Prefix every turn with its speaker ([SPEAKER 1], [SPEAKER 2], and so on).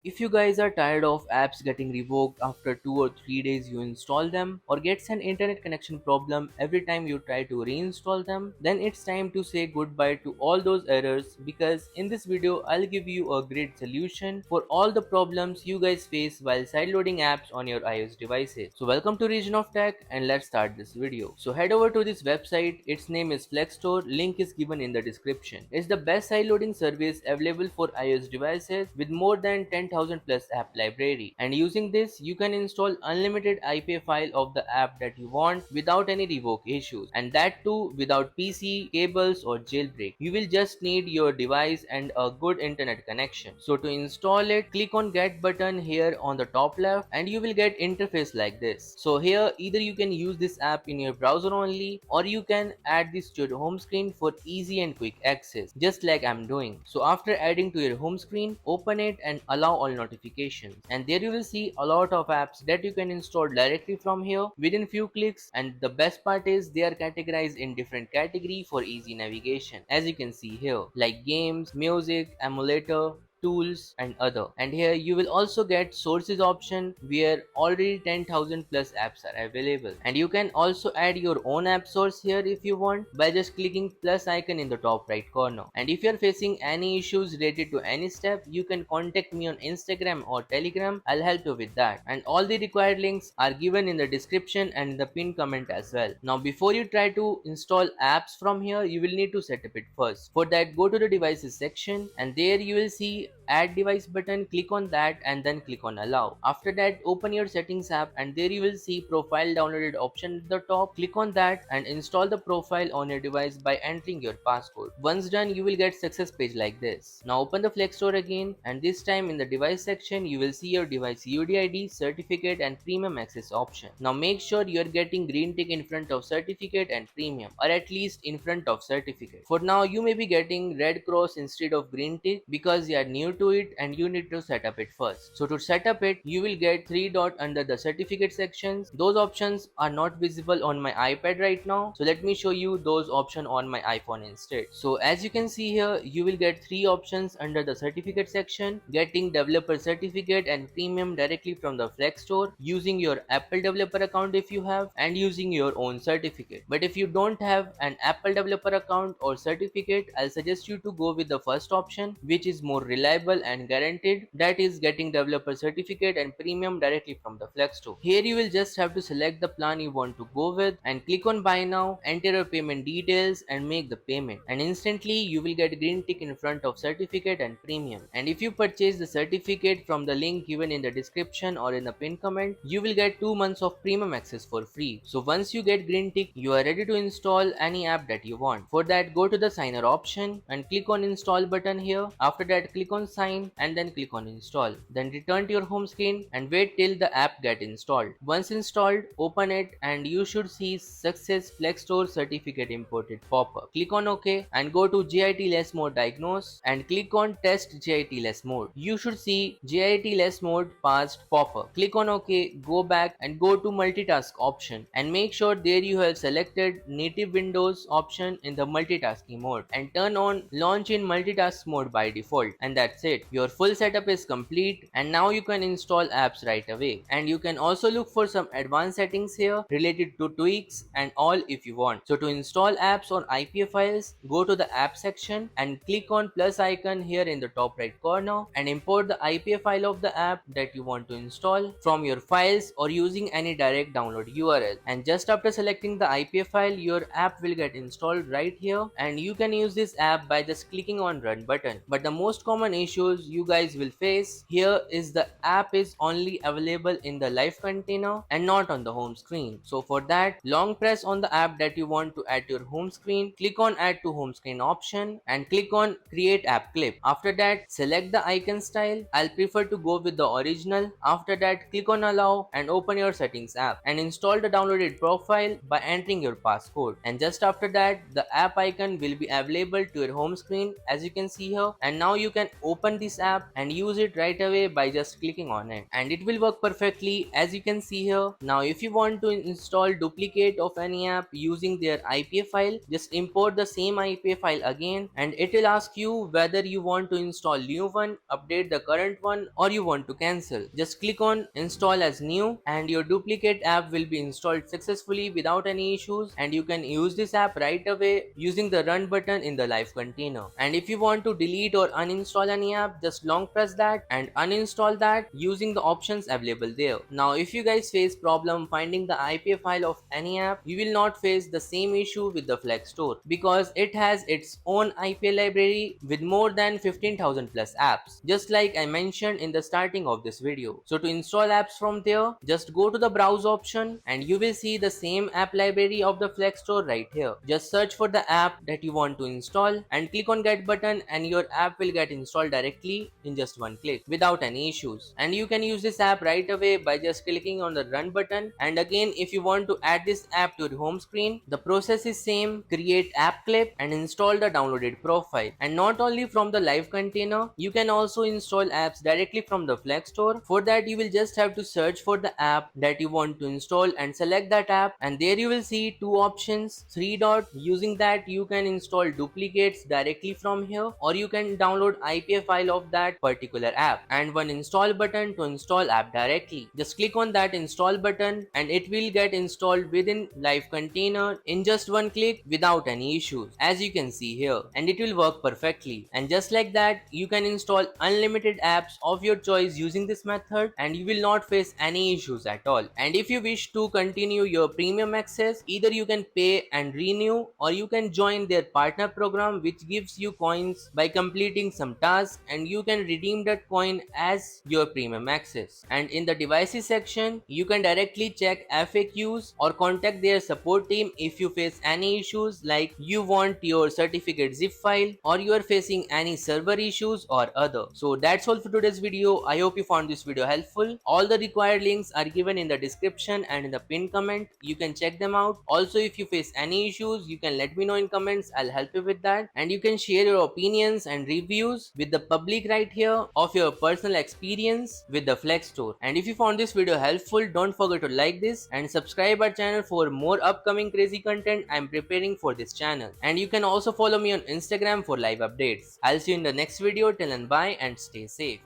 [SPEAKER 1] If you guys are tired of apps getting revoked after 2 or 3 days you install them, or gets an internet connection problem every time you try to reinstall them, then it's time to say goodbye to all those errors, because in this video I'll give you a great solution for all the problems you guys face while sideloading apps on your iOS devices. So welcome to Region of Tech and let's start this video. So head over to this website, its name is FlekStore, link is given in the description. It's the best sideloading service available for iOS devices with more than 10,000 plus app library, and using this you can install unlimited IPA file of the app that you want without any revoke issues, and that too without PC, cables or jailbreak. You will just need your device and a good internet connection. So to install it, click on get button here on the top left and you will get interface like this. So here either you can use this app in your browser only, or you can add this to your home screen for easy and quick access, just like I'm doing. So after adding to your home screen, open it and allow all notifications, and there you will see a lot of apps that you can install directly from here within few clicks. And the best part is they are categorized in different category for easy navigation, as you can see here, like games, music, emulator, tools and other. And here you will also get sources option where already 10,000 plus apps are available, and you can also add your own app source here if you want by just clicking plus icon in the top right corner. And if you are facing any issues related to any step, you can contact me on Instagram or Telegram. I'll help you with that, and all the required links are given in the description and in the pinned comment as well. Now before you try to install apps from here, you will need to set up it first. For that, go to the devices section and there you will see add device button. Click on that and then click on allow. After that, open your settings app and there you will see profile downloaded option at the top. Click on that and install the profile on your device by entering your passcode. Once done, you will get success page like this. Now open the FlekStore again, and this time in the device section you will see your device UDID, certificate and premium access option. Now make sure you are getting green tick in front of certificate and premium, or at least in front of certificate. For now you may be getting red cross instead of green tick because you are new to it and you need to set up it first. So to set up it, you will get 3 dot under the certificate sections. Those options are not visible on my iPad right now, so let me show you those options on my iPhone instead. So as you can see here, you will get 3 options under the certificate section: getting developer certificate and premium directly from the FlekStore, using your Apple developer account if you have, and using your own certificate. But if you don't have an Apple developer account or certificate, I'll suggest you to go with the first option, which is more reliable and guaranteed, that is getting developer certificate and premium directly from the FlekStore. Here you will just have to select the plan you want to go with and click on buy now, enter your payment details and make the payment, and instantly you will get green tick in front of certificate and premium. And if you purchase the certificate from the link given in the description or in the pinned comment, you will get 2 months of premium access for free. So once you get green tick, you are ready to install any app that you want. For that, go to the signer option and click on install button here. After that, click on sign and then click on install. Then return to your home screen and wait till the app get installed. Once installed, open it and you should see success FlekStore certificate imported pop up. Click on OK and go to JIT-less mode diagnose and click on test JIT-less mode. You should see JIT-less mode passed pop up. Click on OK, go back and go to multitask option and make sure there you have selected native Windows option in the multitasking mode and turn on launch in multitask mode by default. And that's it. Your full setup is complete and now you can install apps right away. And you can also look for some advanced settings here related to tweaks and all if you want. So to install apps on IPA files, go to the app section and click on plus icon here in the top right corner and import the IPA file of the app that you want to install from your files or using any direct download URL. And just after selecting the IPA file, your app will get installed right here and you can use this app by just clicking on run button. But the most common issues you guys will face here is the app is only available in the LiveContainer and not on the home screen. So for that, long press on the app that you want to add to your home screen, click on add to home screen option and click on create app clip. After that, select the icon style. I'll prefer to go with the original. After that, click on allow and open your settings app and install the downloaded profile by entering your passcode. And just after that, the app icon will be available to your home screen as you can see here, and now you can open open this app and use it right away by just clicking on it, and it will work perfectly as you can see here. Now if you want to install duplicate of any app using their IPA file, just import the same IPA file again, and it will ask you whether you want to install new one, update the current one, or you want to cancel. Just click on install as new and your duplicate app will be installed successfully without any issues, and you can use this app right away using the run button in the LiveContainer. And if you want to delete or uninstall any app, just long press that and uninstall that using the options available there. Now if you guys face problem finding the IPA file of any app, you will not face the same issue with the FlekStore because it has its own IPA library with more than 15,000 plus apps, just like I mentioned in the starting of this video. So to install apps from there, just go to the browse option and you will see the same app library of the FlekStore right here. Just search for the app that you want to install and click on get button, and your app will get installed directly in just one click without any issues. And you can use this app right away by just clicking on the run button. And again, if you want to add this app to your home screen, the process is same. Create app clip and install the downloaded profile. And not only from the LiveContainer, you can also install apps directly from the FlekStore. For that, you will just have to search for the app that you want to install and select that app, and there you will see two options, three dot. Using that, you can install duplicates directly from here, or you can download IPA file of that particular app, and one install button to install app directly. Just click on that install button and it will get installed within LiveContainer in just one click without any issues, as you can see here, and it will work perfectly. And just like that, you can install unlimited apps of your choice using this method, and you will not face any issues at all. And if you wish to continue your premium access, either you can pay and renew, or you can join their partner program, which gives you coins by completing some tasks, and you can redeem that coin as your premium access. And in the devices section, you can directly check FAQs or contact their support team if you face any issues, like you want your certificate zip file, or you are facing any server issues or other. So that's all for today's video. I hope you found this video helpful. All the required links are given in the description and in the pinned comment. You can check them out. Also, if you face any issues, you can let me know in comments. I'll help you with that. And you can share your opinions and reviews with the public right here of your personal experience with the FlekStore. And if you found this video helpful, don't forget to like this and subscribe our channel for more upcoming crazy content I'm preparing for this channel. And you can also follow me on Instagram for live updates. I'll see you in the next video. Till then, bye and stay safe.